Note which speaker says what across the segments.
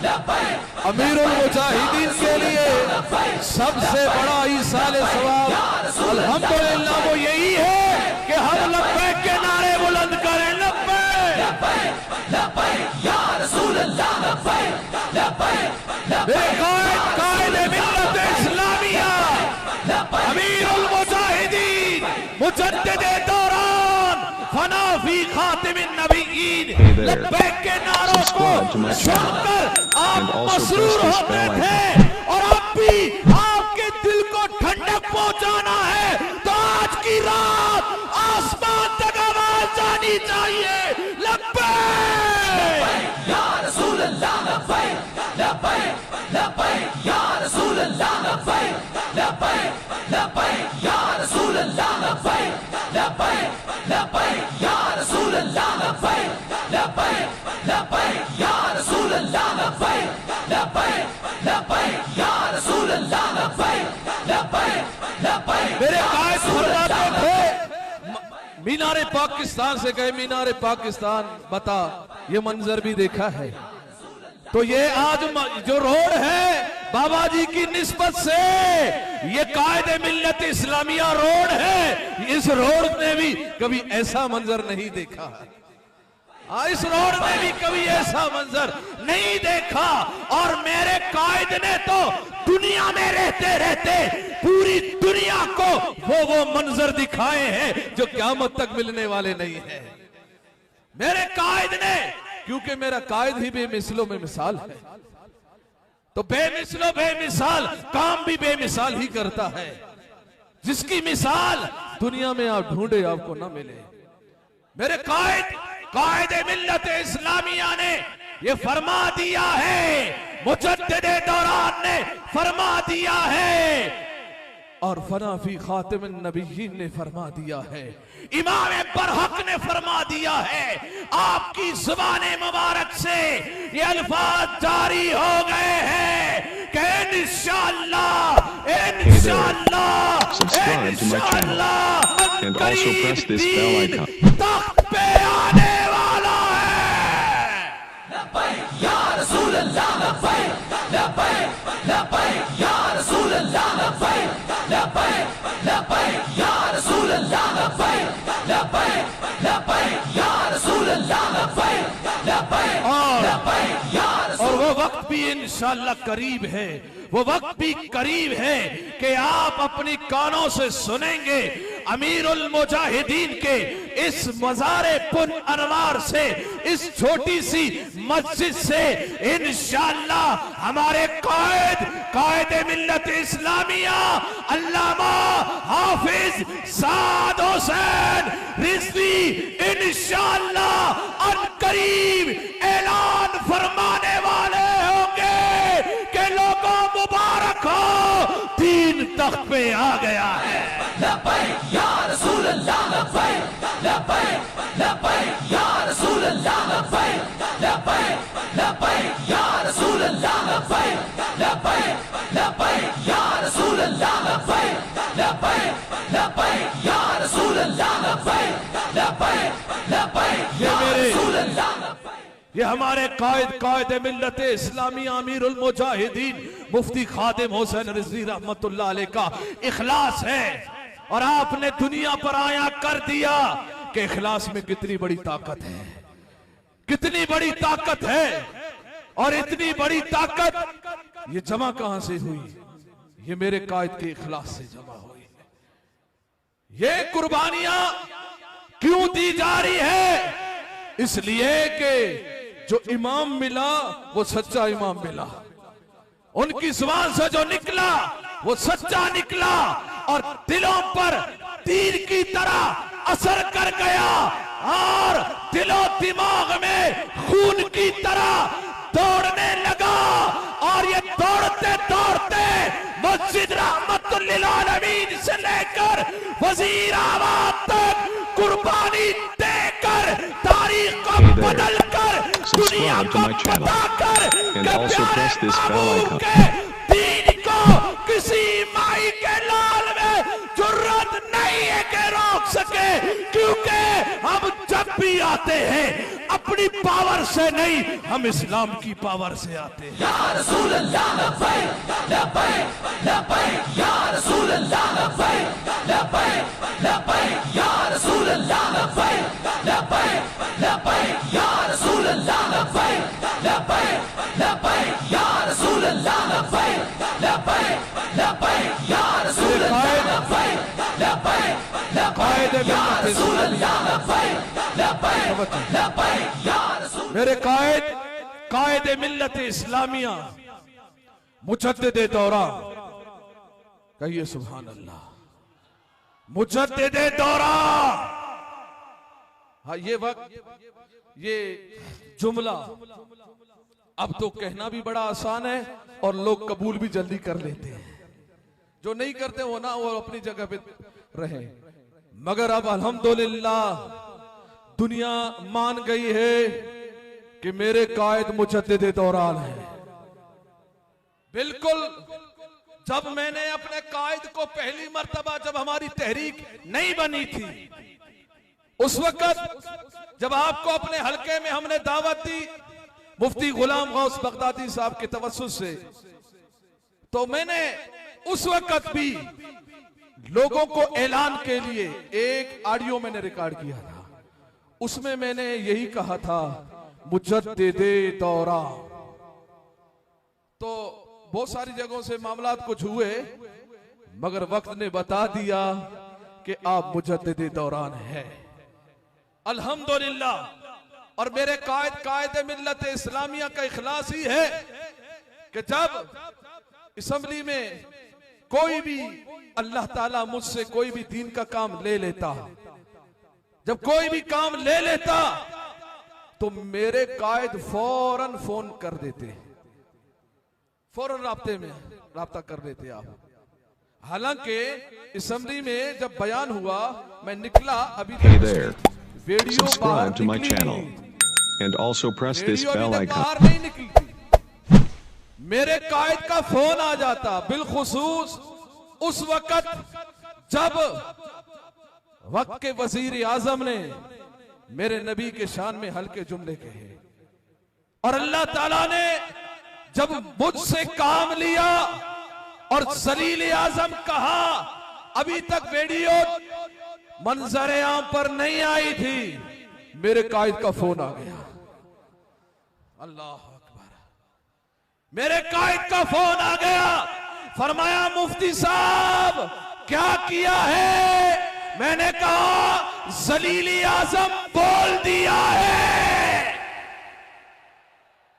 Speaker 1: अमीरुल मुजाहिदीन के लिए सबसे बड़ा ईसाले सवाब अल्हम्दुलिल्लाह वो यही है कि हम लब्बैक के नारे बुलंद करें। कायदे मिल्लत इस्लामिया अमीरुल मुजाहिदीन मुजद्दिदे दौरान फना फी खातिमिन नबिय्यीन लब्बैक के नारों को सुनकर आप मसरूर होते थे और अब भी आपके दिल को ठंडक पहुंचाना है तो आज की रात आसमान तक आवाज जानी चाहिए। लब्बैक या रसूल अल्लाह, लब्बैक लब्बैक लब्बैक या रसूल अल्लाह, लब्बैक लब्बैक लब्बैक या रसूल अल्लाह, लब्बैक लब्बैक लब्बैक या रसूल अल्लाह, लब्बैक लब्बैक लब्बैक या रसूल अल्लाह, लब्बैक लब्बैक लब्बैक या रसूल अल्लाह, लब्बैक लब्बैक लब्बैक। मेरे कायद फरमाते थे मीनारे पाकिस्तान से गए, मीनारे पाकिस्तान बता ये मंजर भी देखा है। तो ये आज जो रोड है बाबा जी की निस्बत से ये कायदे मिल्लत इस्लामिया रोड है, इस रोड ने भी कभी ऐसा मंजर नहीं देखा है। इस रोड में भी कभी ऐसा मंजर नहीं देखा और मेरे कायद ने तो दुनिया में रहते रहते पूरी दुनिया को वो मंजर दिखाए हैं जो क़यामत तक मिलने वाले नहीं है। मेरे कायद ने, क्योंकि मेरा कायद ही बेमिसलो में मिसाल है, तो बेमिसलो बेमिसाल काम भी बेमिसाल ही करता है। जिसकी मिसाल दुनिया में आप ढूंढे आपको ना मिले। मेरे कायदे मिल्लत इस्लामिया ने ये फरमा दिया है, मुजद्दिदे दौरान ने फरमा दिया है और फना फी खातिमिन नबिय्यीन ने फरमा दिया है, इमाम बरहक ने फरमा दिया है। आपकी ज़ुबाने मुबारक से ये अल्फाज जारी हो गए हैं कि इंशाअल्लाह इंशाअल्लाह इंशाअल्लाह करीब तख्त पे आने वाला है। लब्बैक या रसूल अल्लाह, लब्बैक लब्बैक लब्बैक या रसूल अल्लाह, लब्बैक लब्बैक लब्बैक या रसूल अल्लाह, लब्बैक लब्बैक लब्बैक या रसूल अल्लाह, लब्बैक लब्बैक लब्बैक या रसूल। और वो वक्त भी इंशाअल्लाह करीब है, वो वक्त भी करीब है कि आप अपनी कानों से सुनेंगे अमीरुल मुजाहिदीन के इस मज़ारे पुन अनवार से, इस छोटी सी मस्जिद से इंशाअल्लाह हमारे कायदे मिल्लत इस्लामिया अल्लामा हाफिज साद हुसैन रिजवी इंशाअल्लाह अनकरीब ऐलान फरमाने वाले होंगे कि लोगों मुबारक हो, दीन तख्त पे आ गया है। लब्बैक या रसूल अल्लाह, लब्बैक लब्बैक लब्बैक या रसूल अल्लाह, लब्बैक लब्बैक लब्बैक या रसूल अल्लाह, लब्बैक लब्बैक लब्बैक या रसूल अल्लाह, लब्बैक लब्बैक लब्बैक या रसूल अल्लाह, लब्बैक लब्बैक लब्बैक या रसूल अल्लाह। ये हमारे कायदे मिल्लत इस्लामी अमीरुल मुजाहिदीन मुफ्ती खादिम हुसैन रिजवी रहमतुल्लाह अलैह का इखलास है और आपने दुनिया पर आया कर दिया कि इखलास में कितनी बड़ी ताकत है, कितनी बड़ी ताकत है। और इतनी बड़ी ताकत ये जमा कहां से हुई? ये मेरे कायद के इखलास से जमा हुई है। ये कुर्बानियां क्यों दी जा रही है? इसलिए कि जो इमाम मिला वो सच्चा इमाम मिला, उनकी जुबान से जो निकला वो सच्चा निकला और दिलों पर तीर की तरह असर कर गया और दिलो दिमाग में खून की तरह दौड़ने लगा और ये दौड़ते दौड़ते मस्जिद रहमतुल्लिल आलमीन से लेकर वजीराबाद तक कुर्बानी देकर तारीख को बदल कर दुनिया को बताकर दीन को किसी माई के लाल में जुर्रत
Speaker 2: नहीं है कि रोक सके, क्योंकि हम जब भी आते हैं अपनी पावर से नहीं, हम इस्लाम की पावर से आते हैं।
Speaker 1: या रसूल अल्लाह लब्बैक लब्बैक लब्बैक या रसूल अल्लाह लब्बैक लब्बैक लब्बैक या रसूल अल्लाह लब्बैक लब्बैक लब्बैक या रसूल अल्लाह लब्बैक लब्बैक लब्बैक या रसूल अल्लाह लब्बैक लब्बैक लब्बैक या रसूल अल्लाह लब्बैक लब्बैक लब्बैक या रसूल अल्लाह लब्बैक लब्बैक लब्बैक या रसूल।
Speaker 2: मेरे कायद मिल्लत इस्लामिया मुजद्दिद दौरा, कहिए सुभान अल्लाह, मुजद्दिद दौरा। हाँ, ये वक्त, ये जुमला अब तो कहना भी बड़ा आसान है और लोग कबूल भी जल्दी कर लेते हैं। जो नहीं करते वो ना, वो अपनी जगह पे रहे। मगर अब अल्हम्दुलिल्लाह दुनिया मान गई है कि मेरे कायद मुजद्दिद दौरान है। बिल्कुल, जब मैंने अपने कायद को पहली मर्तबा, जब हमारी तहरीक नहीं बनी थी, उस वक्त जब आपको अपने हलके में हमने दावत दी मुफ्ती गुलाम गौस बगदादी साहब के तवस्सुस से, तो मैंने उस वक्त भी लोगों को ऐलान के लिए एक ऑडियो मैंने रिकॉर्ड किया था। उसमें मैंने यही कहा था, मुजद्दिदे दौरा। तो बहुत सारी जगहों से मामलात कुछ हुए, मगर वक्त ने बता दिया कि आप मुजद्दिदे दौरान है, अल्हम्दुलिल्लाह। और मेरे कायद मिल्लत इस्लामिया का इखलास ही है कि जब असेंबली में कोई भी, अल्लाह ताला मुझसे कोई भी दीन का काम ले लेता, जब कोई भी काम ले लेता तो मेरे कायद फौरन फोन कर देते, फौरन राब्ता कर देते आप। हालांकि असेंबली में जब बयान हुआ, मैं निकला, अभी तक वीडियो बाहर निकली नहीं,
Speaker 3: and also press this bell icon.
Speaker 2: बाहर नहीं निकली थी, मेरे कायद का फोन आ जाता, बिलखुसूस उस वक्त जब वक्त के वजीर आजम ने मेरे नबी के शान में हल्के जुमले कहे, और अल्लाह ताला ने जब मुझसे काम लिया और जलील आजम कहा, अभी तक वीडियो मंजर आम पर नहीं आई थी, मेरे कायद का फोन आ गया। अल्लाह अकबर, मेरे कायद का फोन आ गया, फरमाया मुफ्ती साहब क्या किया है? मैंने कहा जलीली आजम बोल दिया है।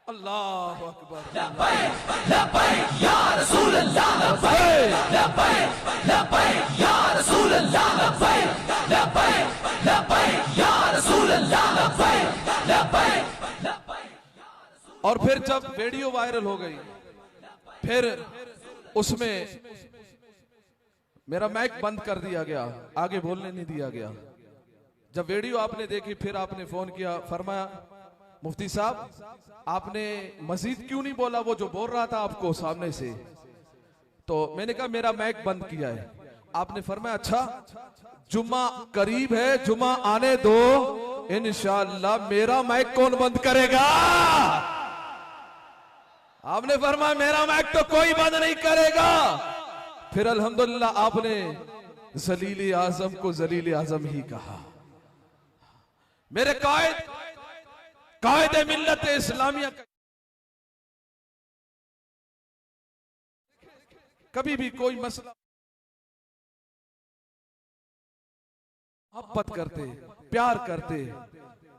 Speaker 2: अल्लाह अकबर,
Speaker 1: लब्बैक लब्बैक या रसूल अल्लाह लब्बैक लब्बैक लब्बैक या रसूल अल्लाह लब्बैक लब्बैक लब्बैक या रसूल अल्लाह लब्बैक लब्बैक लब्बैक।
Speaker 2: और फिर जब वीडियो वायरल हो गई, फिर उसमें मेरा माइक बंद कर दिया गया, आगे बोलने नहीं दिया गया। जब वीडियो आपने देखी, फिर आपने फोन किया, फरमाया मुफ्ती साहब आपने मजीद क्यों नहीं बोला, वो जो बोल रहा था आपको सामने से। तो मैंने कहा मेरा माइक बंद किया है। आपने फरमाया अच्छा, जुम्मा करीब है, जुम्मा आने दो, इंशाअल्लाह मेरा माइक कौन बंद करेगा। आपने फरमाया मेरा माइक तो कोई बंद नहीं करेगा। फिर अल्हम्दुलिल्लाह आपने जलील आजम को जलील आजम ही कहा। मेरे कायद मिल्लत इस्लामिया कभी भी कोई मसला मोहब्बत करते, प्यार करते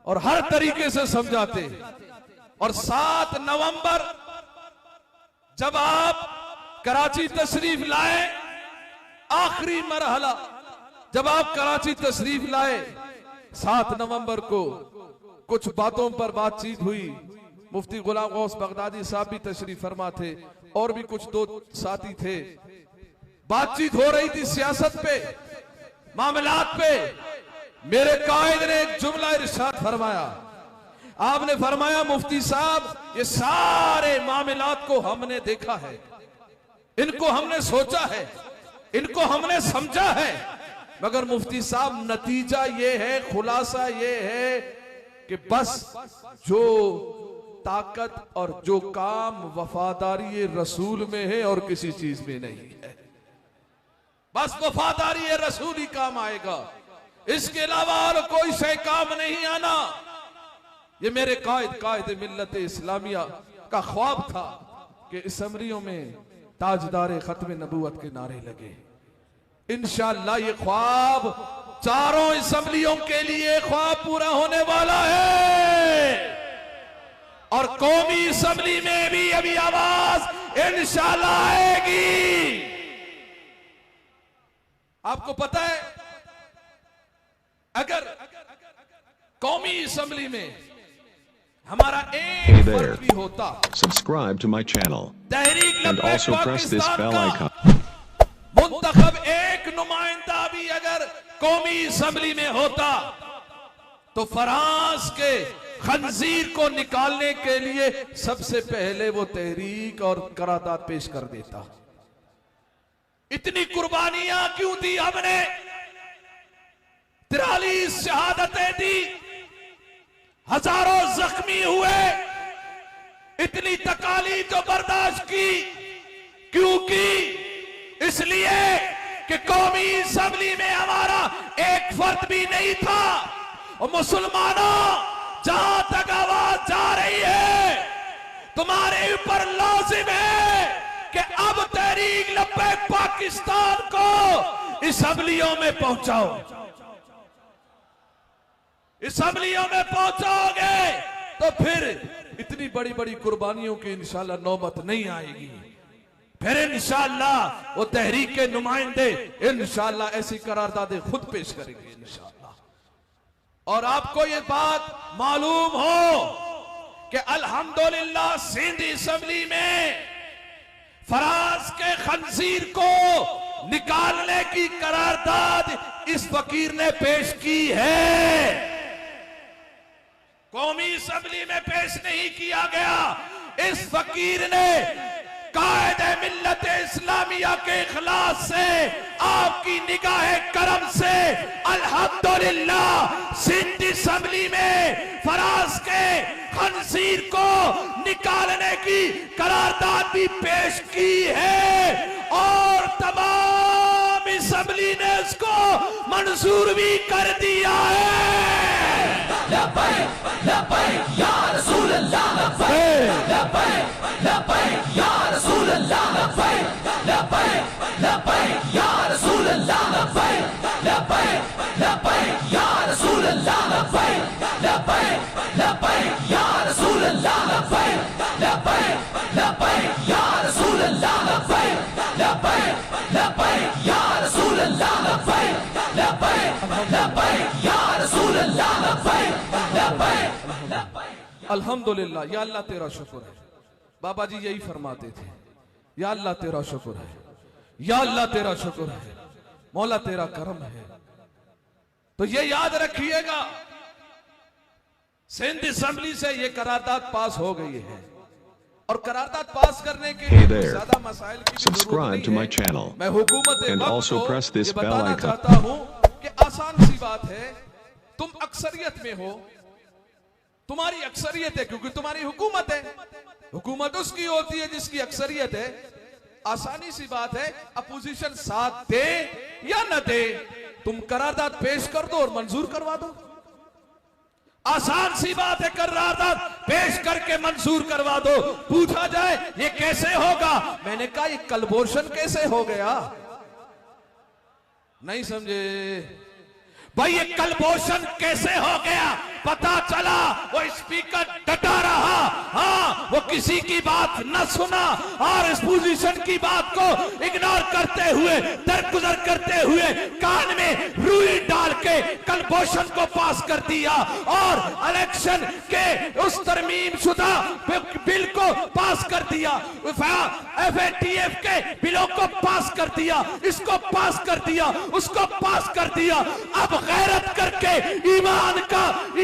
Speaker 2: और हर तरीके से समझाते। और 7 नवंबर जब आप कराची तशरीफ लाए, आखिरी मरहला जब आप कराची तशरीफ लाए, 7 नवंबर को कुछ बातों पर बातचीत हुई। मुफ्ती गुलाम गौस बगदादी साहब भी तशरीफ फरमा थे और भी कुछ 2 साथी थे। बातचीत हो रही थी सियासत पे, मामलात पे। मेरे कायद ने एक जुमला इरशाद फरमाया। आपने फरमाया मुफ्ती साहब ये सारे मामलात को हमने देखा है, इनको हमने सोचा है, इनको हमने समझा है, मगर मुफ्ती साहब नतीजा ये है, खुलासा ये है कि बस जो ताकत और जो काम वफादारी रसूल में है और किसी चीज में नहीं है। बस वफादारी रसूल ही काम आएगा, इसके अलावा और कोई से काम नहीं आना। ये मेरे कायद मिल्लत इस्लामिया का ख्वाब था कि असम्बलियों में ताजदार खत्म नबूवत के नारे लगे। इंशाअल्लाह ये ख्वाब चारों असम्बलियों के लिए ख्वाब पूरा होने वाला है और कौमी असम्बली में भी अभी आवाज इंशाअल्लाह आएगी। आपको पता है, अगर कौमी असम्बली में हमारा एक फर्क भी होता,
Speaker 3: subscribe to my channel
Speaker 2: Tehreek
Speaker 3: and also press this bell icon.
Speaker 2: मुंतखब एक नुमाइंदा भी अगर कौमी असम्बली में होता तो फ्रांस के खंजीर को निकालने के लिए सबसे पहले वो तहरीक और करारदाद पेश कर देता। इतनी कुर्बानियां क्यों दी हमने, 43 शहादतें दी, हजारों जख्मी हुए, इतनी तकालीफ जो बर्दाश्त की, क्यों की? इसलिए कि कौमी असम्बली में हमारा एक फर्द भी नहीं था। और मुसलमानों, जहां तक आवाज जा रही है, तुम्हारे ऊपर लाजिम है कि अब तहरीक लब्बैक पाकिस्तान को असम्बलियों में पहुंचाओ। असम्बलियों में पहुंचाओगे तो फिर इतनी बड़ी बड़ी कुर्बानियों की इंशाअल्लाह नौबत नहीं आएगी। फिर इंशाअल्लाह वो तहरीक के नुमाइंदे इंशाअल्लाह ऐसी करारदादें खुद पेश करेंगे इंशाअल्लाह। और आपको ये बात मालूम हो कि अल्हम्दुलिल्लाह सिंध असम्बली में फ्रांस के खंजीर को निकालने की करारदाद इस फकीर ने पेश की है, कौमी असम्बली में पेश नहीं किया गया। इस फकीर ने कायद मिल्लत इस्लामिया के इखलास से, आपकी निगाह करम से अल्हम्दुलिल्लाह सिंध असम्बली में फ्रांस के खंजीर को निकालने की करारदाद भी पेश की है और तमाम असम्बली ने उसको मंजूर भी कर दिया है।
Speaker 1: लब्बैक लब्बैक या रसूल अल्लाह, लब्बैक लब्बैक लब्बैक या रसूल अल्लाह, लब्बैक लब्बैक लब्बैक या रसूल अल्लाह, लब्बैक लब्बैक लब्बैक या रसूल अल्लाह, लब्बैक लब्बैक लब्बैक या रसूल अल्लाह, लब्बैक लब्बैक लब्बैक या रसूल अल्लाह, लब्बैक लब्बैक लब्बैक या रसूल अल्लाह, लब्बैक लब्बैक लब्बैक या रसूल अल्लाह, लब्बैक लब्बैक लब्बैक।
Speaker 2: अल्हम्दुलिल्लाह, या अल्लाह तेरा शुक्र है। बाबा जी यही फरमाते थे, या अल्लाह तेरा शुक्र है, या अल्लाह तेरा शुक्र है, मौला तेरा करम है। तो ये याद रखिएगा, सिंध असम्बली से ये करारदाद पास हो गई है और करारदाद पास करने के लिए ज्यादा मसाइल की
Speaker 3: Subscribe to my channel
Speaker 2: मैं हुकूमत
Speaker 3: and also press this bell
Speaker 2: बताना
Speaker 3: icon.
Speaker 2: चाहता हूं कि आसान सी बात है, तुम अक्सरियत में हो, तुम्हारी अक्सरियत है क्योंकि तुम्हारी हुकूमत है। हुकूमत उसकी होती है जिसकी अक्सरियत है। आसानी सी बात है, अपोजिशन साथ दे या न दे, तुम करारदाद पेश कर दो और मंजूर करवा दो। आसान सी बात है, करारदाद पेश करके मंजूर करवा दो। पूछा जाए ये कैसे होगा, मैंने कहा ये कलबोशन कैसे हो गया, नहीं समझे भाई, ये कलबोशन कैसे हो गया। पता चला वो स्पीकर डटा रहा, हाँ वो किसी की बात न सुना और इस पोजीशन की बात को इग्नोर करते हुए, दरगुजर करते हुए कान में रुई डाल के कलबोशन को पास कर दिया और इलेक्शन के उस तरमीम शुदा बिल को पास कर दिया, FATF के बिलों को पास कर दिया, इसको पास कर दिया, उसको पास कर दिया। अब गैरत करके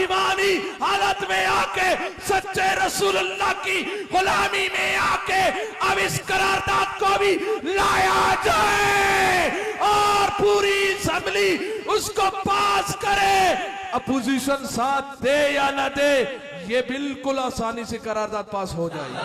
Speaker 2: ईमानी हालत में आके सच्चे रसूलुल्लाह की गुलामी में आके के अब इस करारदाद को भी लाया जाए और पूरी असेंबली उसको पास करे। अपोजिशन साथ दे या ना दे, ये बिल्कुल आसानी से करारदाद पास हो जाएगी।